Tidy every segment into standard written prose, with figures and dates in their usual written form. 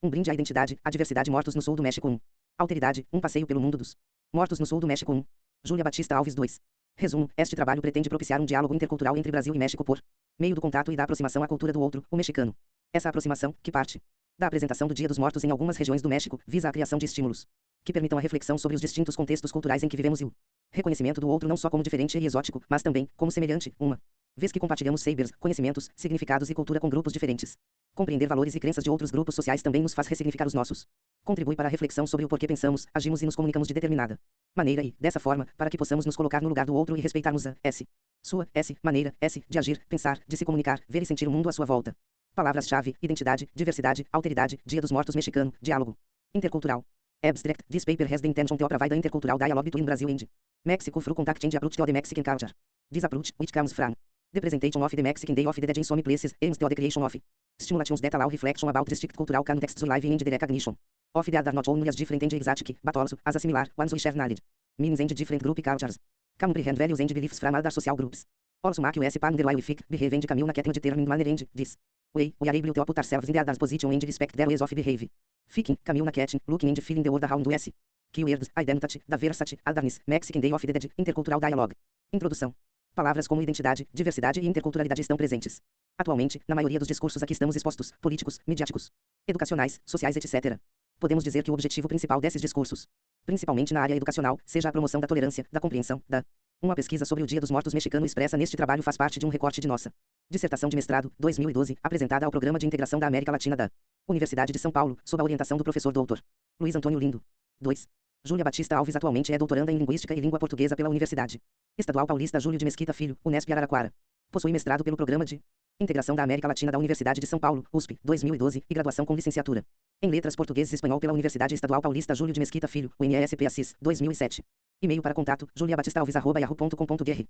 Um brinde à identidade, à diversidade. Mortos no sul do México 1. Alteridade, um passeio pelo mundo dos mortos no sul do México 1. Júlia Batista Alves 2. Resumo, este trabalho pretende propiciar um diálogo intercultural entre Brasil e México por meio do contato e da aproximação à cultura do outro, o mexicano. Essa aproximação, que parte da apresentação do Dia dos Mortos em algumas regiões do México, visa a criação de estímulos que permitam a reflexão sobre os distintos contextos culturais em que vivemos e o reconhecimento do outro não só como diferente e exótico, mas também como semelhante, uma vez que compartilhamos saberes, conhecimentos, significados e cultura com grupos diferentes. Compreender valores e crenças de outros grupos sociais também nos faz ressignificar os nossos. Contribui para a reflexão sobre o porquê pensamos, agimos e nos comunicamos de determinada maneira e, dessa forma, para que possamos nos colocar no lugar do outro e respeitarmos a sua maneira de agir, pensar, de se comunicar, ver e sentir o mundo à sua volta. Palavras-chave: identidade, diversidade, alteridade, Dia dos Mortos mexicano, diálogo intercultural. Abstract: This paper has the intention to provide an intercultural dialogue between Brazil and Mexico through contacting the approach to the Mexican culture. This approach, which comes from the presentation of the Mexican Day of the Dead in some places, aims to the creation of stimulations that allow reflection about distinct cultural contexts live and the recognition of the other not only as different and exotic, but also as a similar ones we share knowledge, meanings and different group cultures. Comprehend values and beliefs from other social groups. Also make us part underline we think, behave and communicate in determined manner and this way, we are able to put ourselves in the other's position and respect their ways of behaving. Thinking, communicating, looking and feeling the world around us. Keywords: identity, diversity, otherness, Mexican Day of the Dead, intercultural dialogue. Introdução. Palavras como identidade, diversidade e interculturalidade estão presentes atualmente na maioria dos discursos a que estamos expostos, políticos, midiáticos, educacionais, sociais, etc. Podemos dizer que o objetivo principal desses discursos, principalmente na área educacional, seja a promoção da tolerância, da compreensão, da uma pesquisa sobre o Dia dos Mortos mexicano expressa neste trabalho faz parte de um recorte de nossa dissertação de mestrado, 2012, apresentada ao Programa de Integração da América Latina da Universidade de São Paulo, sob a orientação do professor Dr. Luiz Antônio Lindo. 2. Júlia Batista Alves atualmente é doutoranda em Linguística e Língua Portuguesa pela Universidade Estadual Paulista Júlio de Mesquita Filho, Unesp Araraquara. Possui mestrado pelo Programa de Integração da América Latina da Universidade de São Paulo, USP, 2012, e graduação com licenciatura em Letras Português e Espanhol pela Universidade Estadual Paulista Júlio de Mesquita Filho, UNESP Assis, 2007. E-mail para contato, juliabatistaalves@yahoo.com.br.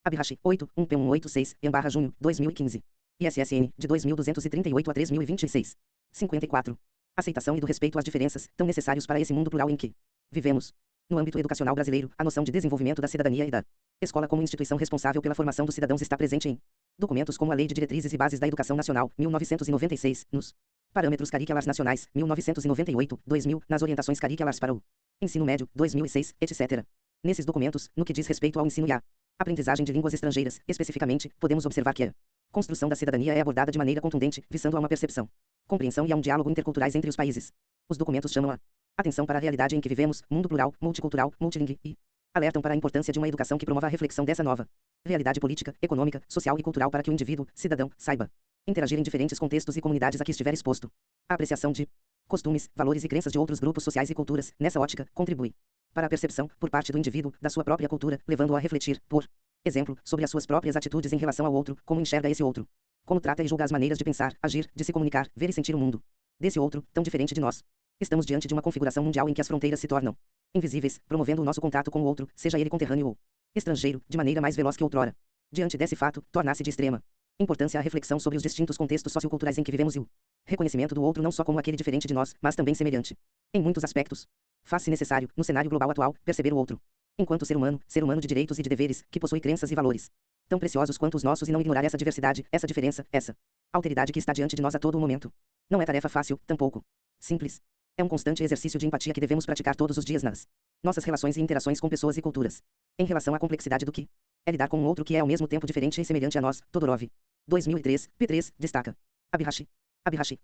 Abihashi, 8, 1P186, /junho, 2015. ISSN, de 2238 a 3026. 54. Aceitação e do respeito às diferenças, tão necessários para esse mundo plural em que vivemos. No âmbito educacional brasileiro, a noção de desenvolvimento da cidadania e da escola como instituição responsável pela formação dos cidadãos está presente em documentos como a Lei de Diretrizes e Bases da Educação Nacional, 1996, nos Parâmetros Curriculares Nacionais, 1998, 2000, nas Orientações Curriculares para o Ensino Médio, 2006, etc. Nesses documentos, no que diz respeito ao ensino e à aprendizagem de línguas estrangeiras, especificamente, podemos observar que a construção da cidadania é abordada de maneira contundente, visando a uma percepção, compreensão e a um diálogo interculturais entre os países. Os documentos chamam a atenção para a realidade em que vivemos, mundo plural, multicultural, multilingue, e alertam para a importância de uma educação que promova a reflexão dessa nova realidade política, econômica, social e cultural para que o indivíduo, cidadão, saiba interagir em diferentes contextos e comunidades a que estiver exposto. A apreciação de costumes, valores e crenças de outros grupos sociais e culturas, nessa ótica, contribui para a percepção, por parte do indivíduo, da sua própria cultura, levando-o a refletir, por exemplo, sobre as suas próprias atitudes em relação ao outro, como enxerga esse outro, como trata e julga as maneiras de pensar, agir, de se comunicar, ver e sentir o mundo desse outro, tão diferente de nós. Estamos diante de uma configuração mundial em que as fronteiras se tornam invisíveis, promovendo o nosso contato com o outro, seja ele conterrâneo ou estrangeiro, de maneira mais veloz que outrora. Diante desse fato, torna-se de extrema importância a reflexão sobre os distintos contextos socioculturais em que vivemos e o reconhecimento do outro não só como aquele diferente de nós, mas também semelhante. Em muitos aspectos, faz-se necessário, no cenário global atual, perceber o outro enquanto ser humano de direitos e de deveres, que possui crenças e valores tão preciosos quanto os nossos e não ignorar essa diversidade, essa diferença, essa alteridade que está diante de nós a todo o momento. Não é tarefa fácil, tampouco simples. É um constante exercício de empatia que devemos praticar todos os dias nas nossas relações e interações com pessoas e culturas. Em relação à complexidade do que é lidar com um outro que é ao mesmo tempo diferente e semelhante a nós, Todorov. 2003, P3, destaca. Abihashi,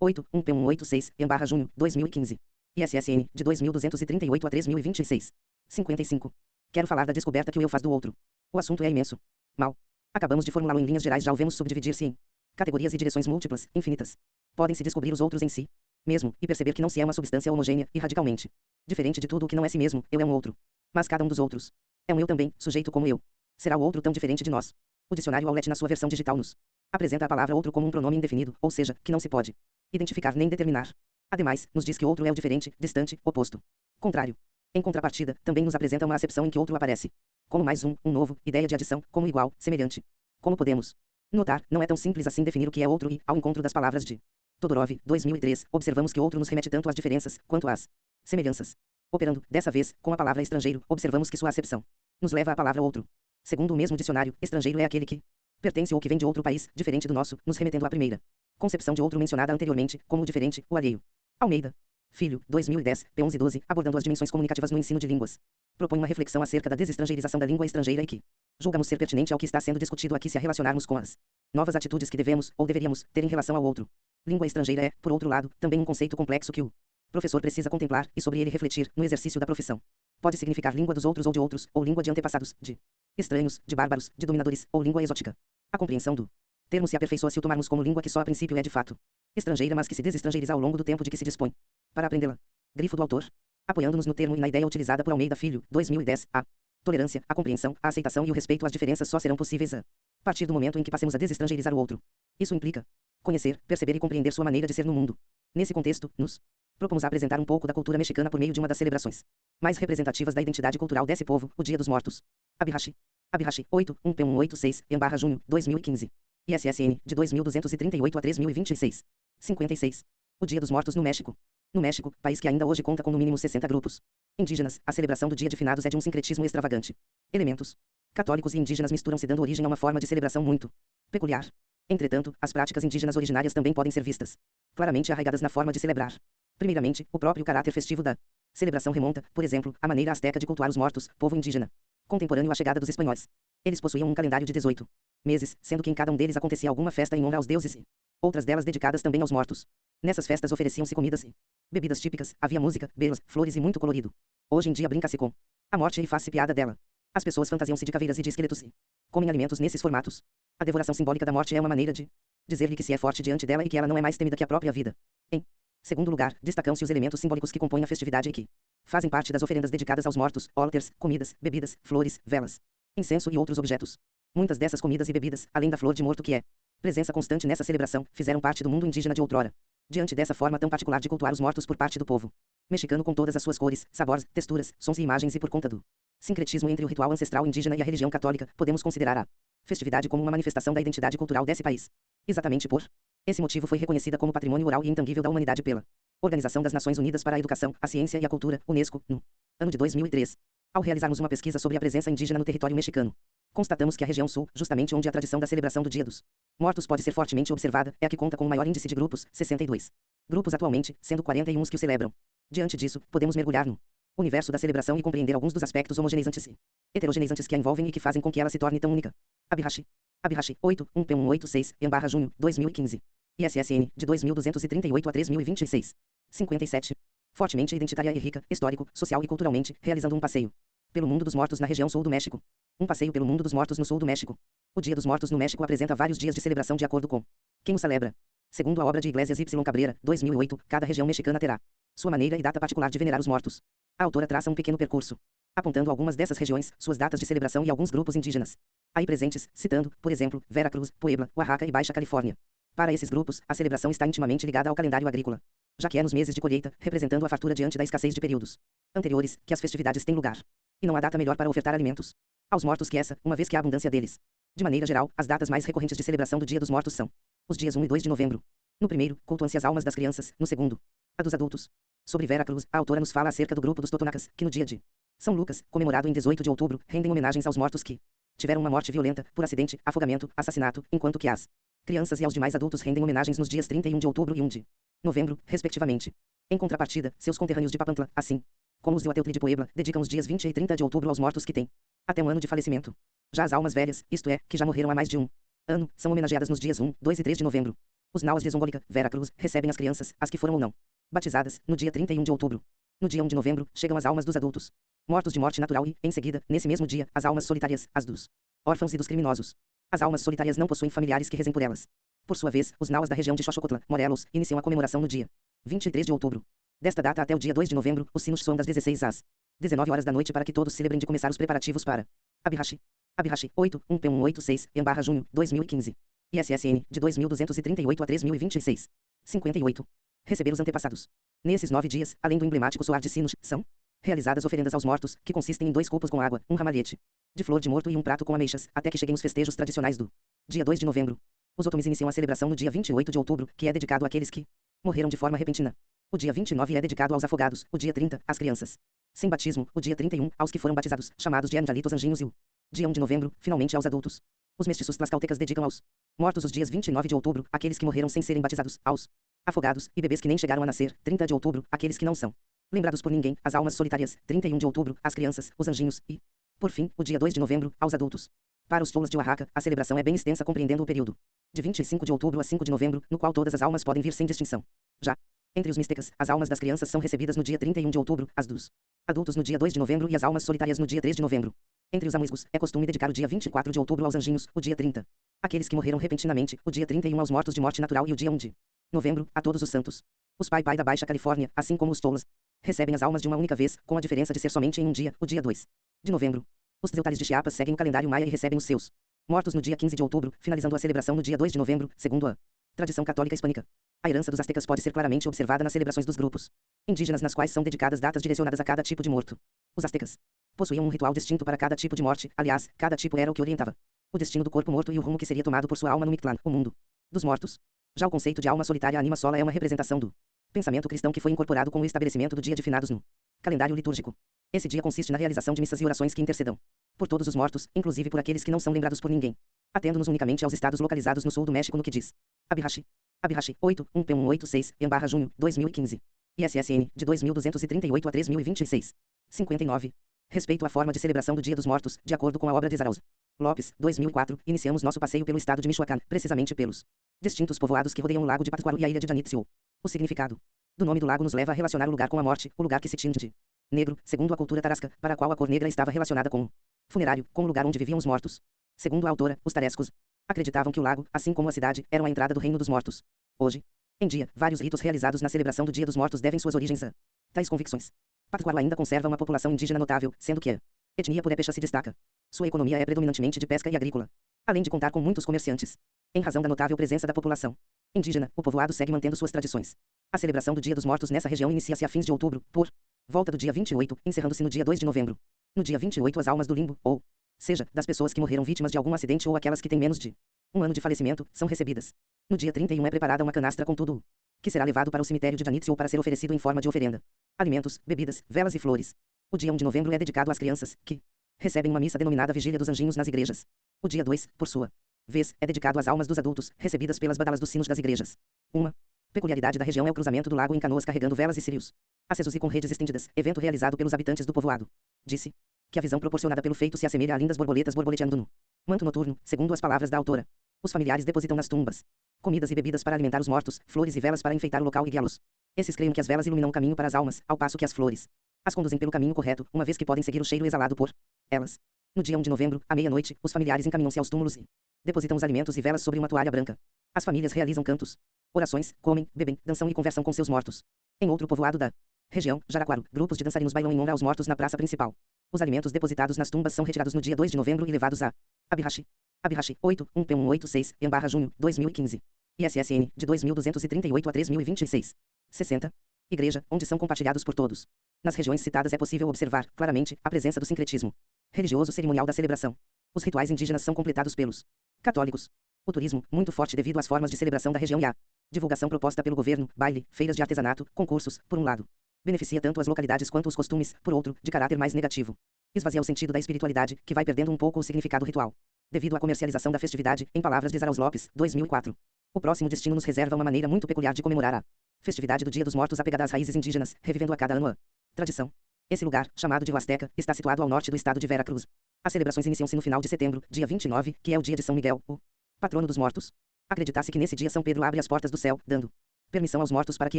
8, 1P186, /junho, 2015. ISSN, de 2238 a 3026. 55. Quero falar da descoberta que o eu faz do outro. O assunto é imenso. Mal acabamos de formulá-lo em linhas gerais, já o vemos subdividir-se em categorias e direções múltiplas, infinitas. Podem-se descobrir os outros em si mesmo, e perceber que não se é uma substância homogênea e radicalmente diferente de tudo o que não é si mesmo, eu é um outro. Mas cada um dos outros é um eu também, sujeito como eu. Será o outro tão diferente de nós? O dicionário Aulete na sua versão digital nos apresenta a palavra outro como um pronome indefinido, ou seja, que não se pode identificar nem determinar. Ademais, nos diz que outro é o diferente, distante, oposto, contrário. Em contrapartida, também nos apresenta uma acepção em que outro aparece como mais um novo, ideia de adição, como igual, semelhante. Como podemos notar, não é tão simples assim definir o que é outro e, ao encontro das palavras de Todorov, 2003, observamos que outro nos remete tanto às diferenças, quanto às semelhanças. Operando, dessa vez, com a palavra estrangeiro, observamos que sua acepção nos leva à palavra outro. Segundo o mesmo dicionário, estrangeiro é aquele que pertence ou que vem de outro país, diferente do nosso, nos remetendo à primeira. Concepção de outro mencionada anteriormente, como o diferente, o alheio. Almeida Filho, 2010, p1112, abordando as dimensões comunicativas no ensino de línguas. Propõe uma reflexão acerca da desestrangeirização da língua estrangeira e que julgamos ser pertinente ao que está sendo discutido aqui se a relacionarmos com as novas atitudes que devemos, ou deveríamos, ter em relação ao outro. Língua estrangeira é, por outro lado, também um conceito complexo que o professor precisa contemplar e sobre ele refletir no exercício da profissão. Pode significar língua dos outros ou de outros, ou língua de antepassados, de estranhos, de bárbaros, de dominadores, ou língua exótica. A compreensão do termo se aperfeiçoa se o tomarmos como língua que só a princípio é de fato estrangeira, mas que se desestrangeiriza ao longo do tempo de que se dispõe para aprendê-la. Grifo do autor. Apoiando-nos no termo e na ideia utilizada por Almeida Filho, 2010, a tolerância, a compreensão, a aceitação e o respeito às diferenças só serão possíveis a partir do momento em que passemos a desestrangeirizar o outro. Isso implica conhecer, perceber e compreender sua maneira de ser no mundo. Nesse contexto, nos propomos a apresentar um pouco da cultura mexicana por meio de uma das celebrações mais representativas da identidade cultural desse povo, o Dia dos Mortos. Abihashi. Abihashi, 8, 1P186, /junho, 2015. ISSN, de 2238 a 3026. 56. O Dia dos Mortos no México. No México, país que ainda hoje conta com no mínimo 60 grupos indígenas, a celebração do Dia de Finados é de um sincretismo extravagante. Elementos católicos e indígenas misturam-se, dando origem a uma forma de celebração muito peculiar. Entretanto, as práticas indígenas originárias também podem ser vistas claramente arraigadas na forma de celebrar. Primeiramente, o próprio caráter festivo da celebração remonta, por exemplo, à maneira asteca de cultuar os mortos, povo indígena contemporâneo à chegada dos espanhóis. Eles possuíam um calendário de 18 meses, sendo que em cada um deles acontecia alguma festa em honra aos deuses e outras delas dedicadas também aos mortos. Nessas festas ofereciam-se comidas e bebidas típicas, havia música, belas, flores e muito colorido. Hoje em dia brinca-se com a morte e faz-se piada dela. As pessoas fantasiam-se de caveiras e de esqueletos e comem alimentos nesses formatos. A devoração simbólica da morte é uma maneira de dizer-lhe que se é forte diante dela e que ela não é mais temida que a própria vida. Em segundo lugar, destacam-se os elementos simbólicos que compõem a festividade e que fazem parte das oferendas dedicadas aos mortos, altars, comidas, bebidas, flores, velas, incenso e outros objetos. Muitas dessas comidas e bebidas, além da flor de morto que é presença constante nessa celebração, fizeram parte do mundo indígena de outrora. Diante dessa forma tão particular de cultuar os mortos por parte do povo mexicano com todas as suas cores, sabores, texturas, sons e imagens e por conta do sincretismo entre o ritual ancestral indígena e a religião católica, podemos considerar a festividade como uma manifestação da identidade cultural desse país. Exatamente por esse motivo foi reconhecida como patrimônio oral e intangível da humanidade pela Organização das Nações Unidas para a Educação, a Ciência e a Cultura, UNESCO, no ano de 2003. Ao realizarmos uma pesquisa sobre a presença indígena no território mexicano, constatamos que a região sul, justamente onde a tradição da celebração do Dia dos Mortos pode ser fortemente observada, é a que conta com o maior índice de grupos, 62 grupos atualmente, sendo 41 os que o celebram. Diante disso, podemos mergulhar no universo da celebração e compreender alguns dos aspectos homogeneizantes e heterogeneizantes que a envolvem e que fazem com que ela se torne tão única. Abihashi. Abihashi, 8, 1P186, /junho, 2015. ISSN, de 2238 a 3026. 57. Fortemente identitária e rica, histórico, social e culturalmente, realizando um passeio pelo mundo dos mortos na região sul do México. Um passeio pelo mundo dos mortos no sul do México. O Dia dos Mortos no México apresenta vários dias de celebração de acordo com quem o celebra. Segundo a obra de Iglesias Y. Cabrera, 2008, cada região mexicana terá sua maneira e data particular de venerar os mortos. A autora traça um pequeno percurso, apontando algumas dessas regiões, suas datas de celebração e alguns grupos indígenas aí presentes, citando, por exemplo, Veracruz, Puebla, Oaxaca e Baixa Califórnia. Para esses grupos, a celebração está intimamente ligada ao calendário agrícola, já que é nos meses de colheita, representando a fartura diante da escassez de períodos anteriores, que as festividades têm lugar. E não há data melhor para ofertar alimentos aos mortos que essa, uma vez que há abundância deles. De maneira geral, as datas mais recorrentes de celebração do Dia dos Mortos são os dias 1 e 2 de novembro. No primeiro, cultuam-se as almas das crianças, no segundo, a dos adultos. Sobre Veracruz, a autora nos fala acerca do grupo dos Totonacas, que no dia de São Lucas, comemorado em 18 de outubro, rendem homenagens aos mortos que tiveram uma morte violenta, por acidente, afogamento, assassinato, enquanto que as crianças e aos demais adultos rendem homenagens nos dias 31 de outubro e 1 de novembro, respectivamente. Em contrapartida, seus conterrâneos de Papantla, assim como os de Huateutli de Puebla, dedicam os dias 20 e 30 de outubro aos mortos que têm até um ano de falecimento. Já as almas velhas, isto é, que já morreram há mais de um ano, são homenageadas nos dias 1, 2 e 3 de novembro. Os Nauas de Zongolica, Veracruz, recebem as crianças, as que foram ou não batizadas, no dia 31 de outubro. No dia 1 de novembro, chegam as almas dos adultos mortos de morte natural e, em seguida, nesse mesmo dia, as almas solitárias, as dos órfãos e dos criminosos. As almas solitárias não possuem familiares que rezem por elas. Por sua vez, os Nauas da região de Xochocotla, Morelos, iniciam a comemoração no dia 23 de outubro. Desta data até o dia 2 de novembro, os sinos soam das 16 às 19 horas da noite para que todos se lembrem de começar os preparativos para Abihashi. Abihashi, 8, 1P186, /junho, 2015. ISSN, de 2238 a 3026. 58. Receber os antepassados. Nesses 9 dias, além do emblemático soar de sinos, são realizadas oferendas aos mortos, que consistem em 2 copos com água, um ramalhete de flor de morto e um prato com ameixas, até que cheguem os festejos tradicionais do dia 2 de novembro. Os otomis iniciam a celebração no dia 28 de outubro, que é dedicado àqueles que morreram de forma repentina. O dia 29 é dedicado aos afogados, o dia 30, às crianças sem batismo, o dia 31, aos que foram batizados, chamados de angelitos anjinhos e o dia 1 de novembro, finalmente aos adultos. Os mestiços tlaxcaltecas dedicam aos mortos os dias 29 de outubro, aqueles que morreram sem serem batizados, aos afogados e bebês que nem chegaram a nascer, 30 de outubro, aqueles que não são lembrados por ninguém, as almas solitárias, 31 de outubro, as crianças, os anjinhos e, por fim, o dia 2 de novembro, aos adultos. Para os tolas de Oaxaca, a celebração é bem extensa, compreendendo o período de 25 de outubro a 5 de novembro, no qual todas as almas podem vir sem distinção. Já entre os mixtecas, as almas das crianças são recebidas no dia 31 de outubro, as dos adultos no dia 2 de novembro e as almas solitárias no dia 3 de novembro. Entre os amuisgos, é costume dedicar o dia 24 de outubro aos anjinhos, o dia 30. Aqueles que morreram repentinamente, o dia 31 aos mortos de morte natural e o dia 1 de novembro, a todos os santos. Os Pai da Baixa Califórnia, assim como os tolas, recebem as almas de uma única vez, com a diferença de ser somente em um dia, o dia 2 de novembro. Os Tzeltares de Chiapas seguem o calendário maia e recebem os seus mortos no dia 15 de outubro, finalizando a celebração no dia 2 de novembro, segundo a tradição católica hispânica. A herança dos astecas pode ser claramente observada nas celebrações dos grupos indígenas, nas quais são dedicadas datas direcionadas a cada tipo de morto. Os astecas possuíam um ritual distinto para cada tipo de morte, aliás, cada tipo era o que orientava o destino do corpo morto e o rumo que seria tomado por sua alma no Mictlán, o mundo dos mortos. Já o conceito de alma solitária anima sola é uma representação do pensamento cristão que foi incorporado com o estabelecimento do dia de finados no calendário litúrgico. Esse dia consiste na realização de missas e orações que intercedam por todos os mortos, inclusive por aqueles que não são lembrados por ninguém, atendo-nos unicamente aos estados localizados no sul do México no que diz Abihashi. Abihashi, 8, 1P186, em/junho, 2015. ISSN, de 2238 a 3026. 59. Respeito à forma de celebração do Dia dos Mortos, de acordo com a obra de Zarauz Lopes, 2004, iniciamos nosso passeio pelo estado de Michoacán, precisamente pelos distintos povoados que rodeiam o lago de Pátzcuaro e a ilha de Janitzio. O significado do nome do lago nos leva a relacionar o lugar com a morte, o lugar que se tinge de negro, segundo a cultura tarasca, para a qual a cor negra estava relacionada com o funerário, com o lugar onde viviam os mortos. Segundo a autora, os tarescos acreditavam que o lago, assim como a cidade, eram a entrada do reino dos mortos. Hoje em dia, vários ritos realizados na celebração do Dia dos Mortos devem suas origens a tais convicções. Pátzcuaro ainda conserva uma população indígena notável, sendo que a etnia purépecha se destaca. Sua economia é predominantemente de pesca e agrícola, além de contar com muitos comerciantes. Em razão da notável presença da população indígena, o povoado segue mantendo suas tradições. A celebração do Dia dos Mortos nessa região inicia-se a fins de outubro, por volta do dia 28, encerrando-se no dia 2 de novembro. No dia 28, as almas do limbo, ou seja, das pessoas que morreram vítimas de algum acidente ou aquelas que têm menos de um ano de falecimento, são recebidas. No dia 31 é preparada uma canastra com tudo que será levado para o cemitério de Janitzio para ser oferecido em forma de oferenda. Alimentos, bebidas, velas e flores. O dia 1 de novembro é dedicado às crianças, que recebem uma missa denominada Vigília dos Anjinhos nas igrejas. O dia 2, por sua vez, é dedicado às almas dos adultos, recebidas pelas badalas dos sinos das igrejas. Uma peculiaridade da região é o cruzamento do lago em canoas carregando velas e círios acesos e com redes estendidas, evento realizado pelos habitantes do povoado. Disse que a visão proporcionada pelo feito se assemelha a lindas borboletas borboleteando no manto noturno, segundo as palavras da autora. Os familiares depositam nas tumbas comidas e bebidas para alimentar os mortos, flores e velas para enfeitar o local e guiá-los. Esses creem que as velas iluminam o caminho para as almas, ao passo que as flores as conduzem pelo caminho correto, uma vez que podem seguir o cheiro exalado por elas. No dia 1 de novembro, à meia-noite, os familiares encaminham-se aos túmulos e depositam os alimentos e velas sobre uma toalha branca. As famílias realizam cantos, orações, comem, bebem, dançam e conversam com seus mortos. Em outro povoado da região, Jaraquaro, grupos de dançarinos bailam em honra aos mortos na praça principal. Os alimentos depositados nas tumbas são retirados no dia 2 de novembro e levados a Abihashi. Abihashi, 8, 1P186, em/junho, 2015. ISSN, de 2238 a 3026. 60. Igreja, onde são compartilhados por todos. Nas regiões citadas é possível observar, claramente, a presença do sincretismo religioso cerimonial da celebração. Os rituais indígenas são completados pelos católicos. O turismo, muito forte devido às formas de celebração da região e à divulgação proposta pelo governo, baile, feiras de artesanato, concursos, por um lado, beneficia tanto as localidades quanto os costumes, por outro, de caráter mais negativo. Esvazia o sentido da espiritualidade, que vai perdendo um pouco o significado ritual, devido à comercialização da festividade, em palavras de Zarauz Lopes, 2004. O próximo destino nos reserva uma maneira muito peculiar de comemorar a festividade do Dia dos Mortos apegada às raízes indígenas, revivendo a cada ano a tradição. Esse lugar, chamado de Huasteca, está situado ao norte do estado de Veracruz. As celebrações iniciam-se no final de setembro, dia 29, que é o dia de São Miguel, o patrono dos mortos. Acredita-se que nesse dia São Pedro abre as portas do céu, dando permissão aos mortos para que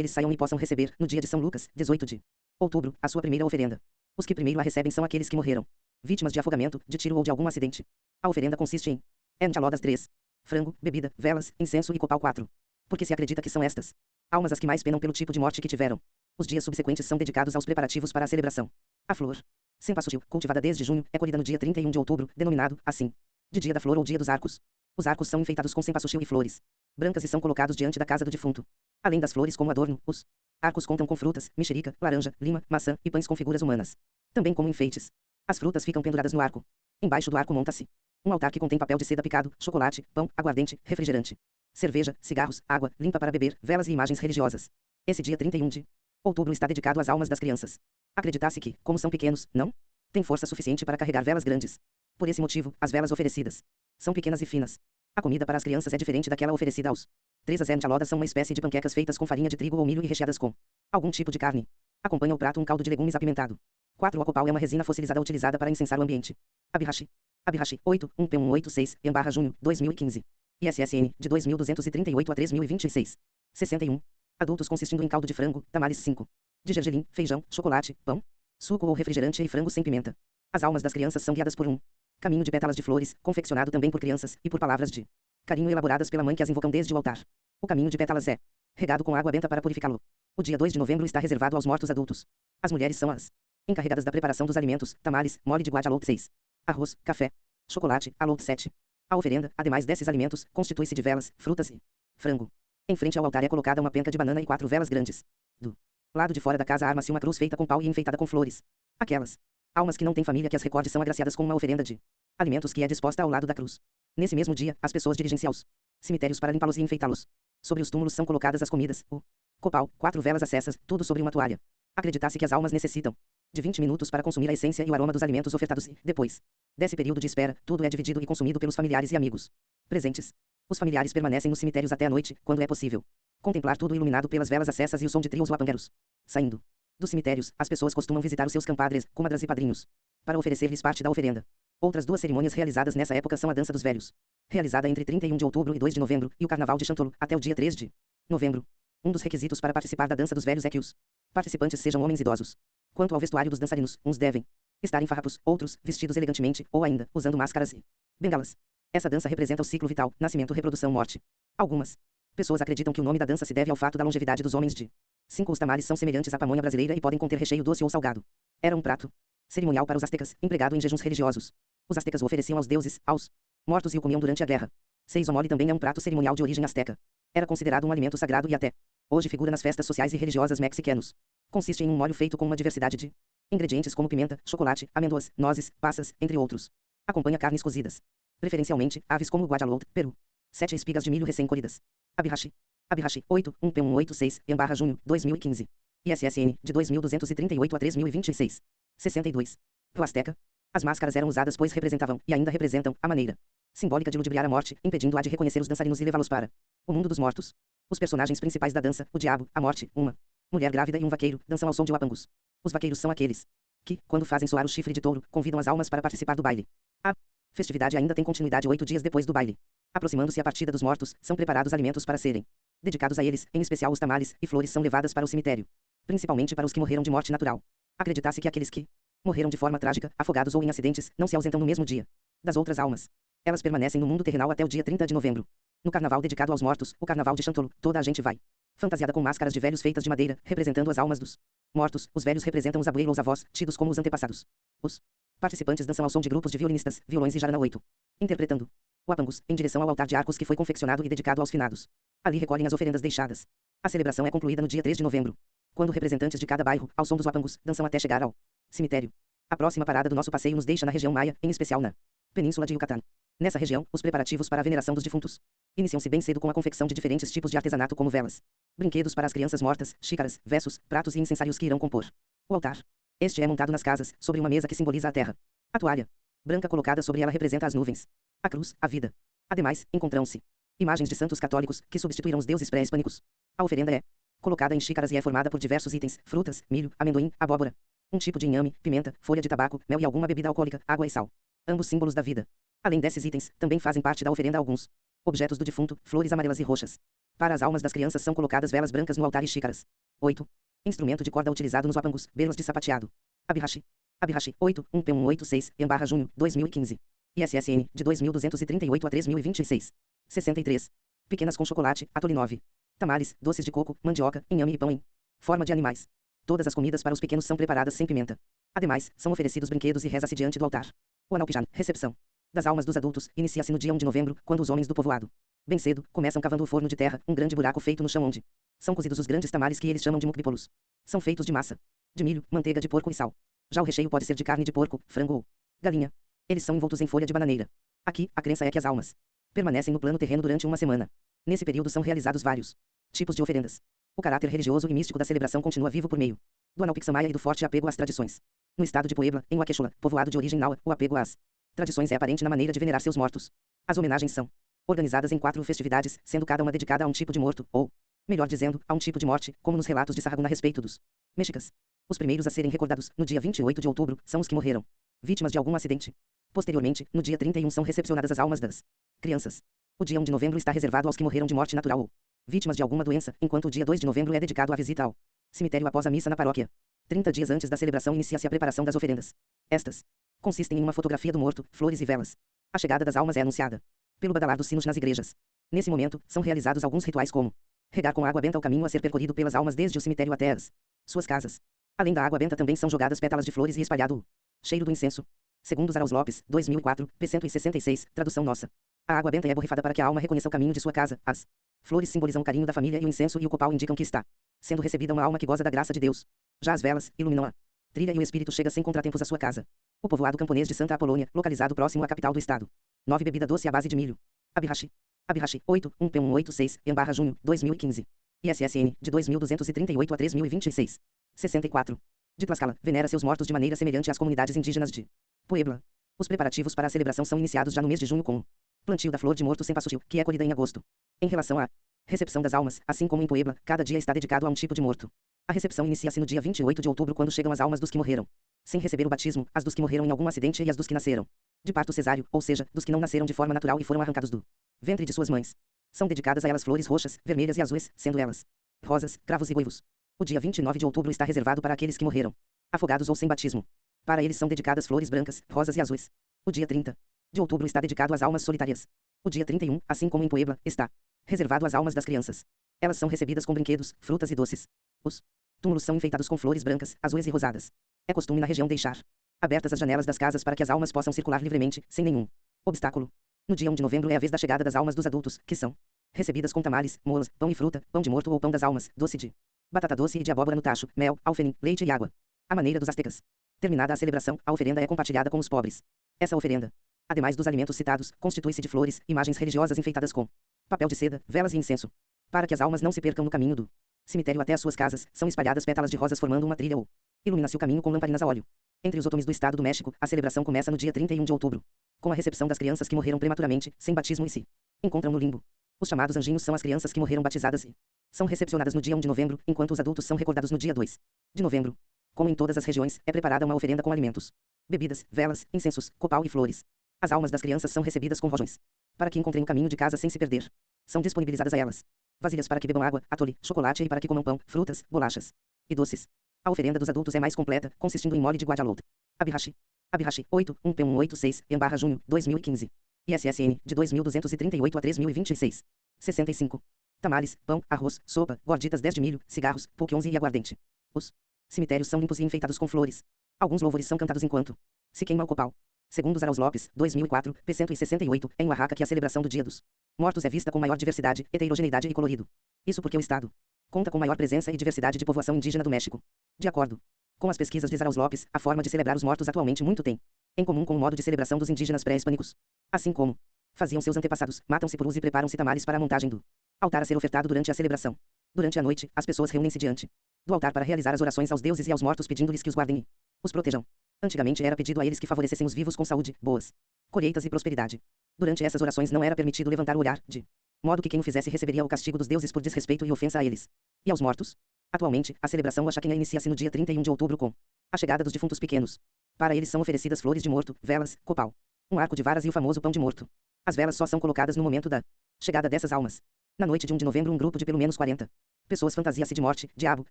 eles saiam e possam receber, no dia de São Lucas, 18 de outubro, a sua primeira oferenda. Os que primeiro a recebem são aqueles que morreram vítimas de afogamento, de tiro ou de algum acidente. A oferenda consiste em enchalodas 3, frango, bebida, velas, incenso e copal 4. Porque se acredita que são estas almas as que mais penam pelo tipo de morte que tiveram. Os dias subsequentes são dedicados aos preparativos para a celebração. A flor cempasúchil, cultivada desde junho, é colhida no dia 31 de outubro, denominado, assim, de Dia da Flor ou Dia dos Arcos. Os arcos são enfeitados com cempasúchil e flores brancas e são colocados diante da casa do defunto. Além das flores como adorno, os arcos contam com frutas, mexerica, laranja, lima, maçã e pães com figuras humanas. Também como enfeites. As frutas ficam penduradas no arco. Embaixo do arco monta-se um altar que contém papel de seda picado, chocolate, pão, aguardente, refrigerante, cerveja, cigarros, água, limpa para beber, velas e imagens religiosas. Esse dia 31 de outubro está dedicado às almas das crianças. Acredita-se que, como são pequenos, não têm força suficiente para carregar velas grandes. Por esse motivo, as velas oferecidas São pequenas e finas. A comida para as crianças é diferente daquela oferecida aos 3 a 0 enchalodas são uma espécie de panquecas feitas com farinha de trigo ou milho e recheadas com algum tipo de carne. Acompanha o prato um caldo de legumes apimentado. 4. O alcopau é uma resina fossilizada utilizada para incensar o ambiente. Abihashi. Abihashi, 8, 1P186, em/junho, 2015. ISSN, de 2238 a 3026. 61. Adultos consistindo em caldo de frango, tamales 5. De gergelim, feijão, chocolate, pão, suco ou refrigerante e frango sem pimenta. As almas das crianças são guiadas por um caminho de pétalas de flores, confeccionado também por crianças, e por palavras de carinho elaboradas pela mãe que as invocam desde o altar. O caminho de pétalas é regado com água benta para purificá-lo. O dia 2 de novembro está reservado aos mortos adultos. As mulheres são as encarregadas da preparação dos alimentos, tamales, mole de guajalote 6. Arroz, café, chocolate, alote 7. A oferenda, ademais desses alimentos, constitui-se de velas, frutas e frango. Em frente ao altar é colocada uma penca de banana e 4 velas grandes. Do lado de fora da casa arma-se uma cruz feita com pau e enfeitada com flores. Aquelas almas que não têm família que as recorde são agraciadas com uma oferenda de alimentos que é disposta ao lado da cruz. Nesse mesmo dia, as pessoas dirigem-se aos cemitérios para limpá-los e enfeitá-los. Sobre os túmulos são colocadas as comidas, o copal, 4 velas acessas, tudo sobre uma toalha. Acredita-se que as almas necessitam de 20 minutos para consumir a essência e o aroma dos alimentos ofertados e, depois desse período de espera, tudo é dividido e consumido pelos familiares e amigos presentes. Os familiares permanecem nos cemitérios até a noite, quando é possível contemplar tudo iluminado pelas velas acessas e o som de trios wapangueros. Saindo dos cemitérios, as pessoas costumam visitar os seus campadres, comadres e padrinhos, para oferecer-lhes parte da oferenda. Outras 2 cerimônias realizadas nessa época são a Dança dos Velhos, realizada entre 31 de outubro e 2 de novembro, e o Carnaval de Chantolo, até o dia 3 de novembro. Um dos requisitos para participar da Dança dos Velhos é que os participantes sejam homens idosos. Quanto ao vestuário dos dançarinos, uns devem estar em farrapos, outros, vestidos elegantemente, ou ainda, usando máscaras e bengalas. Essa dança representa o ciclo vital, nascimento, reprodução, morte. Algumas pessoas acreditam que o nome da dança se deve ao fato da longevidade dos homens de 5. Os tamales são semelhantes à pamonha brasileira e podem conter recheio doce ou salgado. Era um prato cerimonial para os astecas, empregado em jejuns religiosos. Os astecas o ofereciam aos deuses, aos mortos e o comiam durante a guerra. 6. O mole também é um prato cerimonial de origem asteca. Era considerado um alimento sagrado e até hoje figura nas festas sociais e religiosas mexicanos. Consiste em um molho feito com uma diversidade de ingredientes como pimenta, chocolate, amêndoas, nozes, passas, entre outros. Acompanha carnes cozidas, preferencialmente aves como o guajalote, peru. 7. Espigas de milho recém-colhidas. Abihashi. Abihashi, 8, 1P186, em/junho, 2015. ISSN, de 2238 a 3026. 62. Pro Azteca. As máscaras eram usadas pois representavam, e ainda representam, a maneira simbólica de ludibriar a morte, impedindo-a de reconhecer os dançarinos e levá-los para o mundo dos mortos. Os personagens principais da dança, o diabo, a morte, uma mulher grávida e um vaqueiro, dançam ao som de wapangus. Os vaqueiros são aqueles que, quando fazem soar o chifre de touro, convidam as almas para participar do baile. A festividade ainda tem continuidade 8 dias depois do baile. Aproximando-se a partida dos mortos, são preparados alimentos para serem dedicados a eles, em especial os tamales, e flores são levadas para o cemitério, principalmente para os que morreram de morte natural. Acredita-se que aqueles que morreram de forma trágica, afogados ou em acidentes, não se ausentam no mesmo dia das outras almas. Elas permanecem no mundo terrenal até o dia 30 de novembro. No carnaval dedicado aos mortos, o Carnaval de Chantolo, toda a gente vai fantasiada com máscaras de velhos feitas de madeira, representando as almas dos mortos. Os velhos representam os abuelos avós, tidos como os antepassados. Os participantes dançam ao som de grupos de violinistas, violões e jarana 8, interpretando wapangus, em direção ao altar de arcos que foi confeccionado e dedicado aos finados. Ali recolhem as oferendas deixadas. A celebração é concluída no dia 3 de novembro, quando representantes de cada bairro, ao som dos wapangus, dançam até chegar ao cemitério. A próxima parada do nosso passeio nos deixa na região maia, em especial na Península de Yucatán. Nessa região, os preparativos para a veneração dos defuntos iniciam-se bem cedo com a confecção de diferentes tipos de artesanato como velas, brinquedos para as crianças mortas, xícaras, versos, pratos e incensários que irão compor o altar. Este é montado nas casas, sobre uma mesa que simboliza a terra. A toalha branca colocada sobre ela representa as nuvens, a cruz, a vida. Ademais, encontram-se imagens de santos católicos, que substituíram os deuses pré-hispânicos. A oferenda é colocada em xícaras e é formada por diversos itens, frutas, milho, amendoim, abóbora, um tipo de inhame, pimenta, folha de tabaco, mel e alguma bebida alcoólica, água e sal. Ambos símbolos da vida. Além desses itens, também fazem parte da oferenda alguns objetos do defunto, flores amarelas e roxas. Para as almas das crianças são colocadas velas brancas no altar e xícaras. 8. Instrumento de corda utilizado nos wapangus, berlas de sapateado. Abihashi. Abihashi, 8, 1P186, em/junho, 2015. ISSN, de 2238 a 3026. 63. Pequenas com chocolate, atole 9. Tamales, doces de coco, mandioca, inhame e pão em forma de animais. Todas as comidas para os pequenos são preparadas sem pimenta. Ademais, são oferecidos brinquedos e reza-se diante do altar. O Analpijan, recepção das almas dos adultos, inicia-se no dia 1 de novembro, quando os homens do povoado, bem cedo, começam cavando o forno de terra, um grande buraco feito no chão onde são cozidos os grandes tamales que eles chamam de mukbipolos. São feitos de massa de milho, manteiga de porco e sal. Já o recheio pode ser de carne de porco, frango ou galinha. Eles são envoltos em folha de bananeira. Aqui, a crença é que as almas permanecem no plano terreno durante uma semana. Nesse período são realizados vários tipos de oferendas. O caráter religioso e místico da celebração continua vivo por meio do Analpixamaia e do forte apego às tradições. No estado de Puebla, em Huaquechula, povoado de origem Naua, o apego às tradições é aparente na maneira de venerar seus mortos. As homenagens são organizadas em 4 festividades, sendo cada uma dedicada a um tipo de morto, ou, melhor dizendo, a um tipo de morte, como nos relatos de Sahagún a respeito dos mexicas. Os primeiros a serem recordados, no dia 28 de outubro, são os que morreram vítimas de algum acidente. Posteriormente, no dia 31 são recepcionadas as almas das crianças. O dia 1 de novembro está reservado aos que morreram de morte natural ou vítimas de alguma doença, enquanto o dia 2 de novembro é dedicado à visita ao cemitério após a missa na paróquia. 30 dias antes da celebração inicia-se a preparação das oferendas. Estas consistem em uma fotografia do morto, flores e velas. A chegada das almas é anunciada pelo badalar dos sinos nas igrejas. Nesse momento, são realizados alguns rituais como regar com água benta o caminho a ser percorrido pelas almas desde o cemitério até as suas casas. Além da água benta também são jogadas pétalas de flores e espalhado o cheiro do incenso. Segundo Zaraus Lopes, 2004, p. 166, tradução nossa. A água benta é borrifada para que a alma reconheça o caminho de sua casa. As flores simbolizam o carinho da família e o incenso e o copal indicam que está sendo recebida uma alma que goza da graça de Deus. Já as velas iluminam a trilha e o espírito chega sem contratempos à sua casa. O povoado camponês de Santa Apolônia, localizado próximo à capital do estado. 9 bebida doce à base de milho. Abihashi. Abihashi, 8, 1P186, junho, 2015. ISSN, de 2238 a 3026. 64. De Tlaxcala, venera seus mortos de maneira semelhante às comunidades indígenas de Puebla. Os preparativos para a celebração são iniciados já no mês de junho com o plantio da flor de morto cempasúchil, que é colhida em agosto. Em relação à recepção das almas, assim como em Puebla, cada dia está dedicado a um tipo de morto. A recepção inicia-se no dia 28 de outubro quando chegam as almas dos que morreram sem receber o batismo, as dos que morreram em algum acidente e as dos que nasceram de parto cesáreo, ou seja, dos que não nasceram de forma natural e foram arrancados do ventre de suas mães. São dedicadas a elas flores roxas, vermelhas e azuis, sendo elas rosas, cravos e goivos. O dia 29 de outubro está reservado para aqueles que morreram afogados ou sem batismo. Para eles são dedicadas flores brancas, rosas e azuis. O dia 30 de outubro está dedicado às almas solitárias. O dia 31, assim como em Puebla, está reservado às almas das crianças. Elas são recebidas com brinquedos, frutas e doces. Os túmulos são enfeitados com flores brancas, azuis e rosadas. É costume na região deixar abertas as janelas das casas para que as almas possam circular livremente, sem nenhum obstáculo. No dia 1 de novembro é a vez da chegada das almas dos adultos, que são recebidas com tamales, molas, pão e fruta, pão de morto ou pão das almas, doce de batata doce e de abóbora no tacho, mel, alfenim, leite e água. A maneira dos astecas. Terminada a celebração, a oferenda é compartilhada com os pobres. Essa oferenda, ademais dos alimentos citados, constitui-se de flores, imagens religiosas enfeitadas com papel de seda, velas e incenso. Para que as almas não se percam no caminho do cemitério até as suas casas, são espalhadas pétalas de rosas formando uma trilha ou ilumina-se o caminho com lamparinas a óleo. Entre os otomes do estado do México, a celebração começa no dia 31 de outubro, com a recepção das crianças que morreram prematuramente, sem batismo e se encontram no limbo. Os chamados anjinhos são as crianças que morreram batizadas e são recepcionadas no dia 1 de novembro, enquanto os adultos são recordados no dia 2 de novembro. Como em todas as regiões, é preparada uma oferenda com alimentos, bebidas, velas, incensos, copal e flores. As almas das crianças são recebidas com rojões, para que encontrem o caminho de casa sem se perder. São disponibilizadas a elas vasilhas para que bebam água, atole, chocolate e para que comam pão, frutas, bolachas e doces. A oferenda dos adultos é mais completa, consistindo em mole de guajalote. Abihashi. Abihashi, 8, 1P186, junho, 2015. ISSN, de 2238 a 3026. 65. Tamales, pão, arroz, sopa, gorditas 10 de milho, cigarros, pulque 11 e aguardente. Os cemitérios são limpos e enfeitados com flores. Alguns louvores são cantados enquanto se queima o copal. Segundo Zaraus Lopes, 2004, p. 168, é em Oaxaca que a celebração do Dia dos Mortos é vista com maior diversidade, heterogeneidade e colorido. Isso porque o estado conta com maior presença e diversidade de povoação indígena do México. De acordo com as pesquisas de Zaraus Lopes, a forma de celebrar os mortos atualmente muito tem em comum com o modo de celebração dos indígenas pré-hispânicos. Assim como faziam seus antepassados, matam-se perus e preparam-se tamales para a montagem do altar a ser ofertado durante a celebração. Durante a noite, as pessoas reúnem-se diante do altar para realizar as orações aos deuses e aos mortos pedindo-lhes que os guardem e os protejam. Antigamente era pedido a eles que favorecessem os vivos com saúde, boas colheitas e prosperidade. Durante essas orações não era permitido levantar o olhar, de modo que quem o fizesse receberia o castigo dos deuses por desrespeito e ofensa a eles. E aos mortos? Atualmente, a celebração Oaxaquenha inicia-se no dia 31 de outubro com a chegada dos defuntos pequenos. Para eles são oferecidas flores de morto, velas, copal, um arco de varas e o famoso pão de morto. As velas só são colocadas no momento da chegada dessas almas. Na noite de 1 de novembro um grupo de pelo menos 40 pessoas fantasia-se de morte, diabo,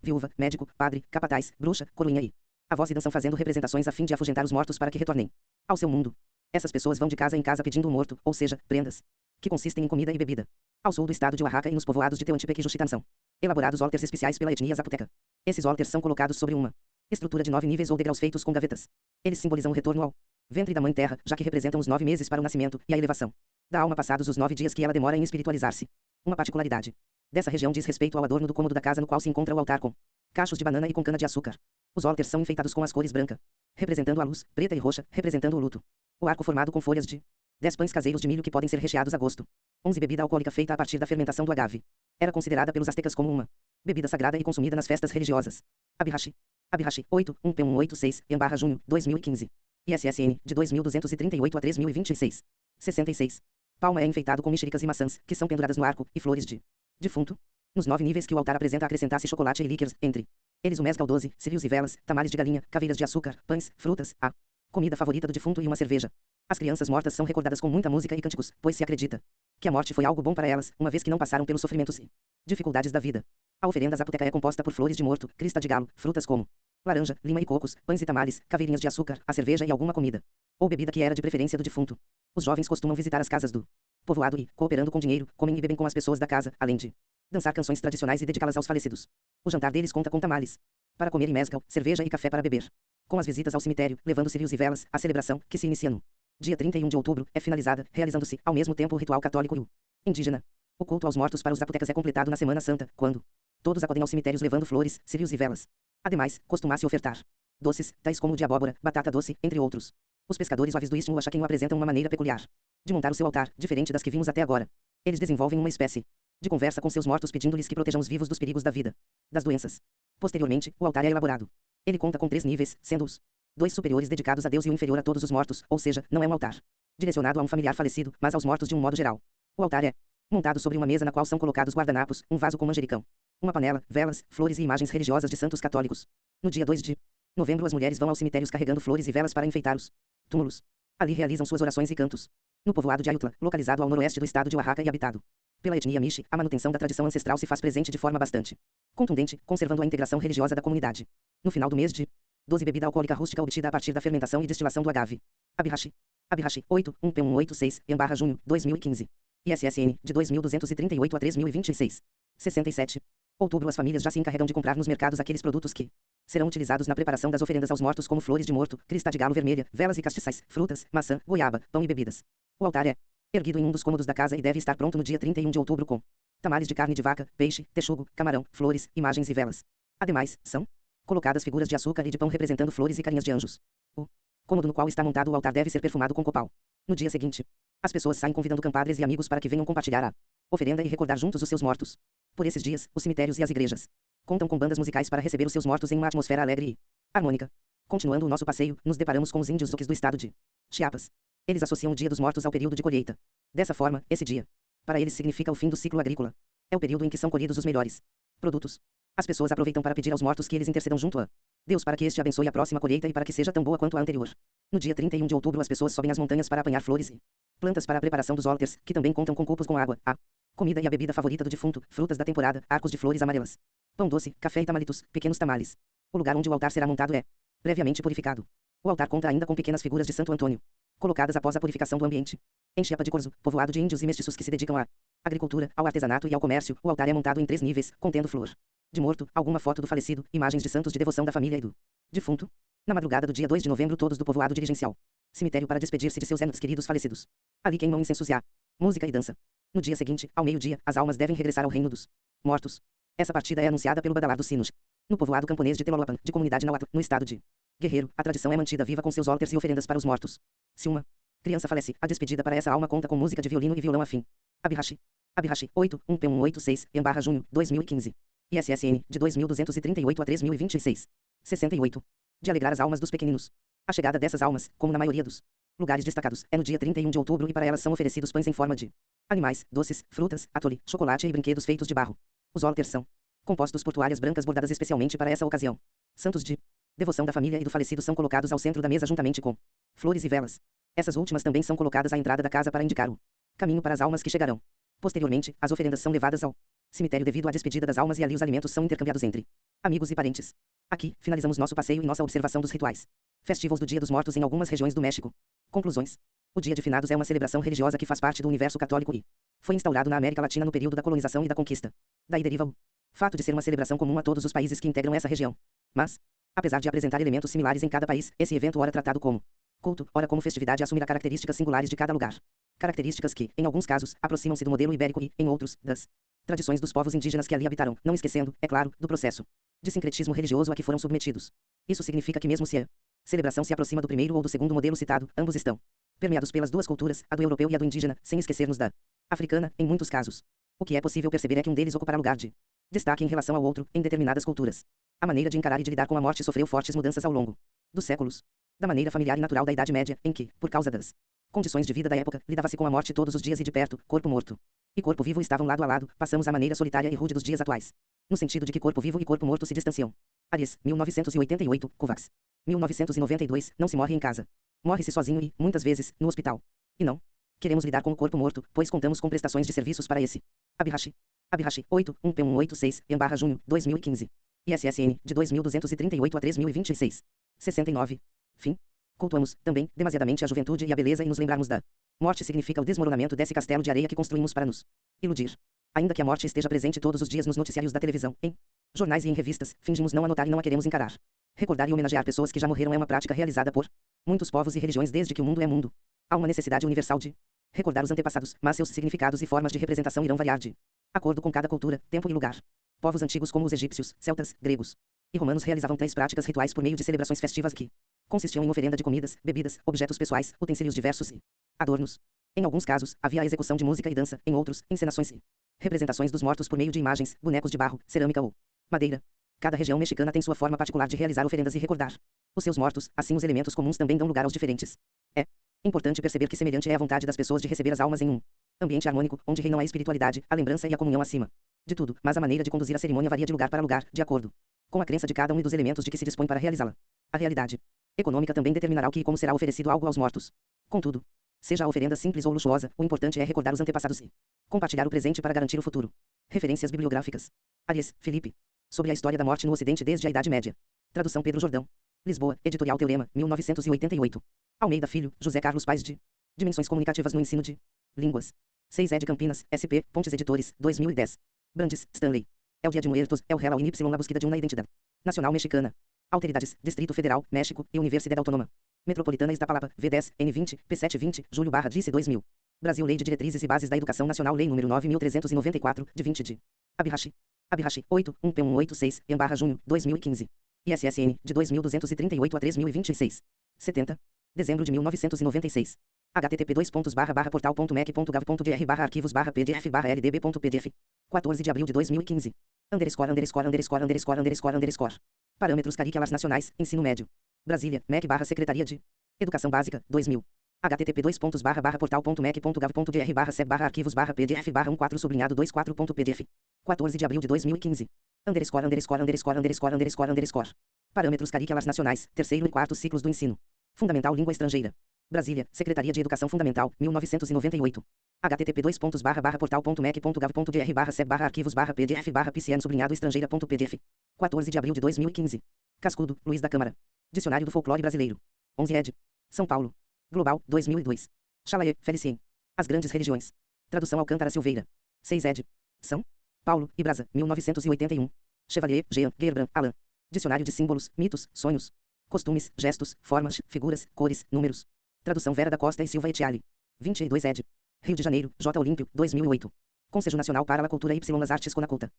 viúva, médico, padre, capataz, bruxa, coroinha e avós e dançam fazendo representações a fim de afugentar os mortos para que retornem ao seu mundo. Essas pessoas vão de casa em casa pedindo o morto, ou seja, prendas, que consistem em comida e bebida. Ao sul do estado de Oaxaca e nos povoados de Teoantepec e Juchitán são elaborados alters especiais pela etnia zapoteca. Esses alters são colocados sobre uma estrutura de 9 níveis ou degraus feitos com gavetas. Eles simbolizam o retorno ao ventre da Mãe Terra, já que representam os 9 meses para o nascimento e a elevação da alma passados os 9 dias que ela demora em espiritualizar-se. Uma particularidade dessa região diz respeito ao adorno do cômodo da casa no qual se encontra o altar com cachos de banana e com cana-de-açúcar. Os alters são enfeitados com as cores branca, representando a luz, preta e roxa, representando o luto. O arco formado com folhas de 10 pães caseiros de milho que podem ser recheados a gosto. 11 bebida alcoólica feita a partir da fermentação do agave. Era considerada pelos astecas como uma bebida sagrada e consumida nas festas religiosas. Abihashi. Abihashi, 8, 1P186, junho, 2015. ISSN, de 2238 a 3026. 66. Palma é enfeitado com mexericas e maçãs, que são penduradas no arco, e flores de defunto. Nos 9 níveis que o altar apresenta acrescentar-se chocolate e líquores, entre eles o mescal 12, círios e velas, tamales de galinha, caveiras de açúcar, pães, frutas, a comida favorita do defunto e uma cerveja. As crianças mortas são recordadas com muita música e cânticos, pois se acredita que a morte foi algo bom para elas, uma vez que não passaram pelos sofrimentos e dificuldades da vida. A oferenda zapoteca é composta por flores de morto, crista de galo, frutas como laranja, lima e cocos, pães e tamales, caveirinhas de açúcar, a cerveja e alguma comida ou bebida que era de preferência do defunto. Os jovens costumam visitar as casas do povoado e, cooperando com dinheiro, comem e bebem com as pessoas da casa, além de dançar canções tradicionais e dedicá-las aos falecidos. O jantar deles conta com tamales para comer e mescal, cerveja e café para beber. Com as visitas ao cemitério, levando círios e velas, a celebração, que se inicia no dia 31 de outubro, é finalizada, realizando-se, ao mesmo tempo, o ritual católico e o indígena. O culto aos mortos para os zapotecas é completado na Semana Santa, quando todos acudem aos cemitérios levando flores, círios e velas. Ademais, costuma-se ofertar doces, tais como o de abóbora, batata doce, entre outros. Os pescadores aves do Istmo Axaquim apresentam uma maneira peculiar de montar o seu altar, diferente das que vimos até agora. Eles desenvolvem uma espécie de conversa com seus mortos pedindo-lhes que protejam os vivos dos perigos da vida, das doenças. Posteriormente, o altar é elaborado. Ele conta com 3 níveis, sendo os 2 superiores dedicados a Deus e o inferior a todos os mortos, ou seja, não é um altar direcionado a um familiar falecido, mas aos mortos de um modo geral. O altar é montado sobre uma mesa na qual são colocados guardanapos, um vaso com manjericão, uma panela, velas, flores e imagens religiosas de santos católicos. No dia 2 de novembro, as mulheres vão aos cemitérios carregando flores e velas para enfeitar os túmulos. Ali realizam suas orações e cantos. No povoado de Ayutla, localizado ao noroeste do estado de Oaxaca e habitado pela etnia Mixe, a manutenção da tradição ancestral se faz presente de forma bastante contundente, conservando a integração religiosa da comunidade. No final do mês de 12, bebida alcoólica rústica obtida a partir da fermentação e destilação do agave. Abihashi. Abihashi, 8, 1P186, junho, 2015. ISSN, de 2.238 a 3.026. 67. Outubro. As famílias já se encarregam de comprar nos mercados aqueles produtos que serão utilizados na preparação das oferendas aos mortos, como flores de morto, crista de galo vermelha, velas e castiçais, frutas, maçã, goiaba, pão e bebidas. O altar é erguido em um dos cômodos da casa e deve estar pronto no dia 31 de outubro com tamales de carne de vaca, peixe, texugo, camarão, flores, imagens e velas. Ademais, são colocadas figuras de açúcar e de pão representando flores e carinhas de anjos. O cômodo no qual está montado o altar deve ser perfumado com copal. No dia seguinte, as pessoas saem convidando compadres e amigos para que venham compartilhar a oferenda e recordar juntos os seus mortos. Por esses dias, os cemitérios e as igrejas contam com bandas musicais para receber os seus mortos em uma atmosfera alegre e harmônica. Continuando o nosso passeio, nos deparamos com os índios zoques do estado de Chiapas. Eles associam o Dia dos Mortos ao período de colheita. Dessa forma, esse dia, para eles, significa o fim do ciclo agrícola. É o período em que são colhidos os melhores produtos. As pessoas aproveitam para pedir aos mortos que eles intercedam junto a Deus para que este abençoe a próxima colheita e para que seja tão boa quanto a anterior. No dia 31 de outubro, as pessoas sobem às montanhas para apanhar flores e plantas para a preparação dos altars, que também contam com copos com água, a comida e a bebida favorita do defunto, frutas da temporada, arcos de flores amarelas, pão doce, café e tamalitos, pequenos tamales. O lugar onde o altar será montado é previamente purificado. O altar conta ainda com pequenas figuras de Santo Antônio, colocadas após a purificação do ambiente. Em Chiapa de Corzo, povoado de índios e mestiços que se dedicam à agricultura, ao artesanato e ao comércio, o altar é montado em 3 níveis, contendo flor de morto, alguma foto do falecido, imagens de santos de devoção da família e do defunto. Na madrugada do dia 2 de novembro, todos do povoado dirigem-se ao cemitério para despedir-se de seus entes queridos falecidos. Ali queimam incensos e há música e dança. No dia seguinte, ao meio-dia, as almas devem regressar ao reino dos mortos. Essa partida é anunciada pelo badalar dos sinos. No povoado camponês de Telolapan, de comunidade Nahuatl, no estado de Guerreiro, a tradição é mantida viva com seus altars e oferendas para os mortos. Se uma criança falece, a despedida para essa alma conta com música de violino e violão afim. Abihashi. Abihashi, 8, 1P186, junho, 2015. ISSN, de 2.238 a 3.026. 68. De alegrar as almas dos pequeninos. A chegada dessas almas, como na maioria dos lugares destacados, é no dia 31 de outubro e para elas são oferecidos pães em forma de animais, doces, frutas, atole, chocolate e brinquedos feitos de barro. Os altars são compostos por toalhas brancas bordadas especialmente para essa ocasião. Santos de devoção da família e do falecido são colocados ao centro da mesa juntamente com flores e velas. Essas últimas também são colocadas à entrada da casa para indicar o caminho para as almas que chegarão. Posteriormente, as oferendas são levadas ao cemitério devido à despedida das almas e ali os alimentos são intercambiados entre amigos e parentes. Aqui, finalizamos nosso passeio e nossa observação dos rituais festivos do Dia dos Mortos em algumas regiões do México. Conclusões. O Dia de Finados é uma celebração religiosa que faz parte do universo católico e foi instaurado na América Latina no período da colonização e da conquista. Daí deriva o fato de ser uma celebração comum a todos os países que integram essa região. Mas, apesar de apresentar elementos similares em cada país, esse evento, ora tratado como culto, ora como festividade, assumirá características singulares de cada lugar. Características que, em alguns casos, aproximam-se do modelo ibérico e, em outros, das tradições dos povos indígenas que ali habitaram, não esquecendo, é claro, do processo de sincretismo religioso a que foram submetidos. Isso significa que mesmo se a celebração se aproxima do primeiro ou do segundo modelo citado, ambos estão permeados pelas duas culturas, a do europeu e a do indígena, sem esquecermos da africana, em muitos casos. O que é possível perceber é que um deles ocupará lugar de destaque em relação ao outro, em determinadas culturas. A maneira de encarar e de lidar com a morte sofreu fortes mudanças ao longo dos séculos. Da maneira familiar e natural da Idade Média, em que, por causa das Condições de vida da época, lidava-se com a morte todos os dias e de perto, corpo morto e corpo vivo estavam lado a lado, passamos à maneira solitária e rude dos dias atuais. No sentido de que corpo vivo e corpo morto se distanciam. Ares, 1988, Kovacs. 1992, não se morre em casa. Morre-se sozinho e, muitas vezes, no hospital. E não queremos lidar com o corpo morto, pois contamos com prestações de serviços para esse. Abihashi. Abihashi, 8, 1P186, /junho, 2015. ISSN, de 2238 a 3026. 69. Fim. Cultuamos, também, demasiadamente a juventude e a beleza e nos lembrarmos da morte significa o desmoronamento desse castelo de areia que construímos para nos iludir. Ainda que a morte esteja presente todos os dias nos noticiários da televisão, em jornais e em revistas, fingimos não a notar e não a queremos encarar. Recordar e homenagear pessoas que já morreram é uma prática realizada por muitos povos e religiões desde que o mundo é mundo. Há uma necessidade universal de recordar os antepassados, mas seus significados e formas de representação irão variar de acordo com cada cultura, tempo e lugar. Povos antigos como os egípcios, celtas, gregos e romanos realizavam tais práticas rituais por meio de celebrações festivas que consistiam em oferenda de comidas, bebidas, objetos pessoais, utensílios diversos e adornos. Em alguns casos, havia a execução de música e dança, em outros, encenações e representações dos mortos por meio de imagens, bonecos de barro, cerâmica ou madeira. Cada região mexicana tem sua forma particular de realizar oferendas e recordar os seus mortos, assim os elementos comuns também dão lugar aos diferentes. É importante perceber que semelhante é a vontade das pessoas de receber as almas em um ambiente harmônico, onde reinam a espiritualidade, a lembrança e a comunhão acima de tudo, mas a maneira de conduzir a cerimônia varia de lugar para lugar, de acordo com a crença de cada um e dos elementos de que se dispõe para realizá-la. A realidade econômica também determinará o que e como será oferecido algo aos mortos. Contudo, seja a oferenda simples ou luxuosa, o importante é recordar os antepassados e compartilhar o presente para garantir o futuro. Referências bibliográficas. Arias, Felipe. Sobre a história da morte no Ocidente desde a Idade Média. Tradução Pedro Jordão. Lisboa, Editorial Teorema, 1988. Almeida Filho, José Carlos Paes de Dimensões Comunicativas no Ensino de Línguas. 6 de Campinas, SP, Pontes Editores, 2010. Brandes, Stanley. El Dia de Muertos, El Real y La Búsqueda de una Identidad Nacional Mexicana. Autoridades, Distrito Federal, México, e Universidade Autônoma Metropolitana Iztapalapa, V10, N20, P720, Julho/Dice 2000. Brasil Lei de Diretrizes e Bases da Educação Nacional Lei nº 9.394, de 20 de Abihashi. Abihashi, 8, 1P186, /junho, 2015. ISSN, de 2238 a 3026. 70. Dezembro de 1996. http://portal.mec.gov.br/arquivos/pdf/ldb.pdf. 14 de abril de 2015. _____________. Parâmetros curriculares nacionais, ensino médio. Brasília, MEC/Secretaria de Educação Básica, 2000. http://portal.mec.gov.br/seb/arquivos/pdf/14 sublinhado 24.pdf. 14 de abril de 2015. ________________________ Parâmetros curriculares nacionais, terceiro e quarto ciclos do ensino fundamental língua estrangeira. Brasília, Secretaria de Educação Fundamental, 1998. http://portal.mec.gov.br/seb/arquivos/pdf/pcn sublinhado estrangeira.pdf. 14 de abril de 2015. Cascudo, Luiz da Câmara. Dicionário do Folclore Brasileiro. 11 ed. São Paulo. Global, 2002. Chalaé, Felicien. As Grandes Religiões. Tradução Alcântara Silveira. 6 ed. São Paulo, Ibrasa, 1981. Chevalier, Jean, Gerbrand, Alain. Dicionário de Símbolos, Mitos, Sonhos, Costumes, Gestos, Formas, Figuras, Cores, Números. Tradução Vera da Costa e Silva Etiali. 22 ed. Rio de Janeiro, J. Olímpio, 2008. Conselho Nacional para a Cultura y las Artes Conaculta.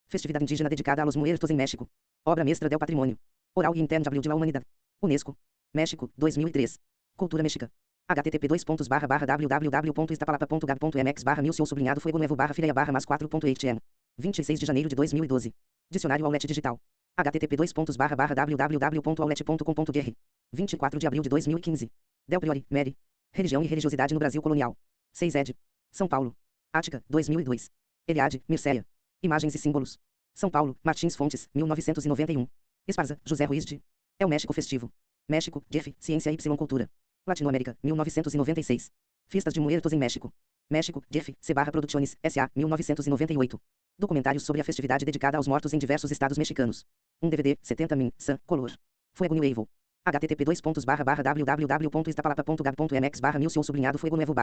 Festividade indígena dedicada a los muertos em México. Obra mestra del patrimônio oral e intangible de la humanidad. Unesco. México, 2003. Cultura mexica. http://www.iztapalapa.gov.mx/milcio sublinhado fuego nuevo/filha/mas 4.8m. 26 de janeiro de 2012. Dicionário Aulete Digital. http://www.aulete.com.br. 24 de abril de 2015. Del Priori, Mary. Religião e religiosidade no Brasil colonial. 6 ed. São Paulo. Ática, 2002. Eliade, Mircea. Imagens e símbolos. São Paulo, Martins Fontes, 1991. Esparza, José Ruiz de É o México Festivo. México, GEF, Ciência y Cultura. Latinoamérica, 1996. Fiestas de Muertos em México. México, GEF, C/Producciones, S.A., 1998. Documentários sobre a festividade dedicada aos mortos em diversos estados mexicanos. Um DVD, 70 min, San, color. Fuego Nuevo. http://www.iztapalapa.gov.mx/milcio sublinhado fuego nuevo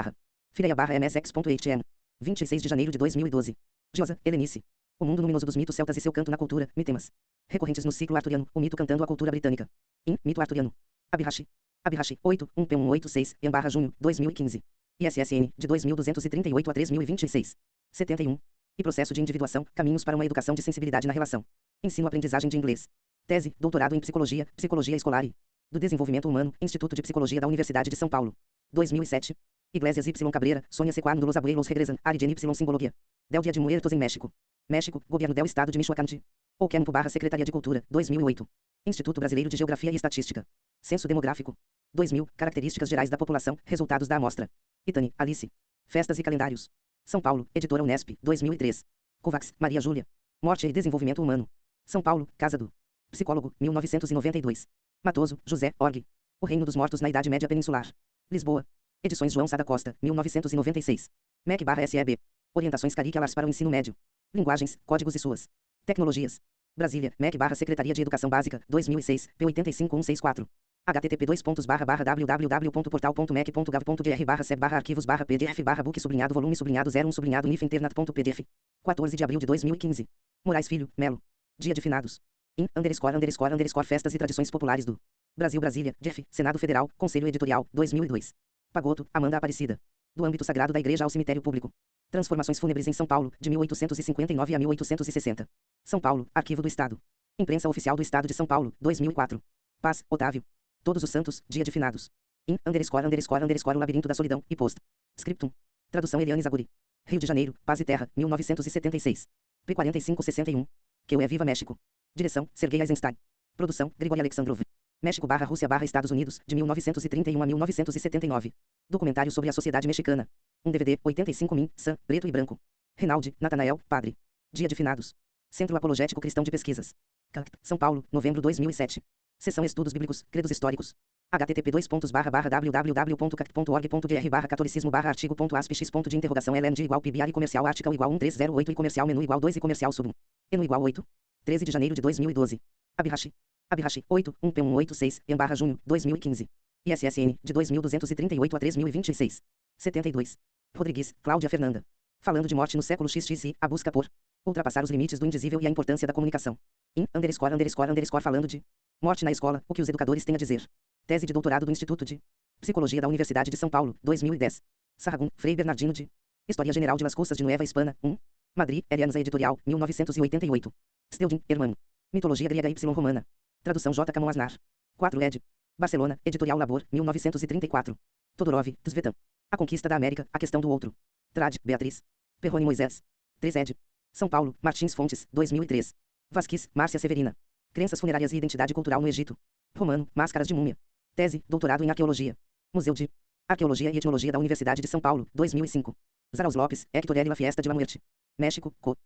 filha/msx.htm. 26 de janeiro de 2012. Giosa, Helenice. O mundo luminoso dos mitos celtas e seu canto na cultura, mitemas. Recorrentes no ciclo arturiano, o mito cantando a cultura britânica. Mito arturiano. Abihashi. Abihashi, 8, 1P186, /junho, 2015. ISSN, de 2238 a 3026. 71. E processo de individuação, caminhos para uma educação de sensibilidade na relação. Ensino-aprendizagem de inglês. Tese, doutorado em psicologia, psicologia escolar e do desenvolvimento humano, Instituto de Psicologia da Universidade de São Paulo. 2007. Iglesias Y Cabrera, Sônia C. Cuando los abuelos regresan, Arigen Y Simbologia. Del Dia de Muertos em México. México, Governo del Estado de Michoacán de Ocampo/Secretaria de Cultura, 2008. Instituto Brasileiro de Geografia e Estatística. Censo Demográfico. 2000, características gerais da população, resultados da amostra. Itani, Alice. Festas e calendários. São Paulo, editora Unesp, 2003. Kovacs, Maria Júlia. Morte e desenvolvimento humano. São Paulo, Casa do Psicólogo, 1992. Matoso, José, org. O Reino dos Mortos na Idade Média Peninsular. Lisboa. Edições João Sada Costa, 1996. MEC/SEB. Orientações curriculares para o ensino médio. Linguagens, códigos e suas tecnologias. Brasília, MEC/Secretaria de Educação Básica, 2006, P85164. http://www.portal.mec.gov.br/seb/arquivos/pdf/book/volume/01/0/NIF internat.pdf. 14 de abril de 2015. Moraes Filho, Melo. Dia de Finados. Festas e Tradições Populares do Brasil. Brasília, Jeff, Senado Federal, Conselho Editorial, 2002. Pagoto, Amanda Aparecida. Do âmbito sagrado da Igreja ao cemitério público. Transformações fúnebres em São Paulo, de 1859 a 1860. São Paulo, Arquivo do Estado. Imprensa Oficial do Estado de São Paulo, 2004. Paz, Otávio. Todos os Santos, Dia de Finados. O Labirinto da Solidão, e post. Scriptum. Tradução Eliane Zaguri. Rio de Janeiro, Paz e Terra, 1976. P4561. Que é Viva México. Direção, Sergei Eisenstein. Produção, Grigori Alexandrov. México/Rússia/Estados Unidos, de 1931 a 1979. Documentário sobre a sociedade mexicana. Um DVD, 85 Sam, preto e branco. Rinaldi, Natanael, padre. Dia de Finados. Centro Apologético Cristão de Pesquisas. CACT, São Paulo, novembro 2007. Seção Estudos Bíblicos, Credos Históricos. http://www.cact.org.br/catolicismo/artigo.asp.x.de LNG = PBR comercial article = 1308 e comercial menu = 2 e comercial sub 1. Eno = 8. 13 de janeiro de 2012. Abihashi. 8, 1P186, em/junho, 2015. ISSN, de 2238 a 3026. 72. Rodrigues, Cláudia Fernanda. Falando de morte no século XXI, a busca por ultrapassar os limites do indizível e a importância da comunicação. Falando de morte na escola, o que os educadores têm a dizer. Tese de doutorado do Instituto de Psicologia da Universidade de São Paulo, 2010. Sahagún, Frei Bernardino de História General de las Costas de Nueva Hispana, 1. Madrid, Alianza Editorial, 1988. Steudin, Hermano. Mitologia grega y romana. Tradução J. Camões Aznar. 4 ed. Barcelona, Editorial Labor, 1934. Todorov, Tsvetan. A Conquista da América, A Questão do Outro. Trad, Beatriz. Perrone Moisés. 3 ed. São Paulo, Martins Fontes, 2003. Vasquez, Márcia Severina. Crenças funerárias e identidade cultural no Egito. Romano, Máscaras de Múmia. Tese, doutorado em Arqueologia. Museu de Arqueologia e Etnologia da Universidade de São Paulo, 2005. Zaraus Lopes, Héctor L. La Fiesta de la Muerte. México, Co.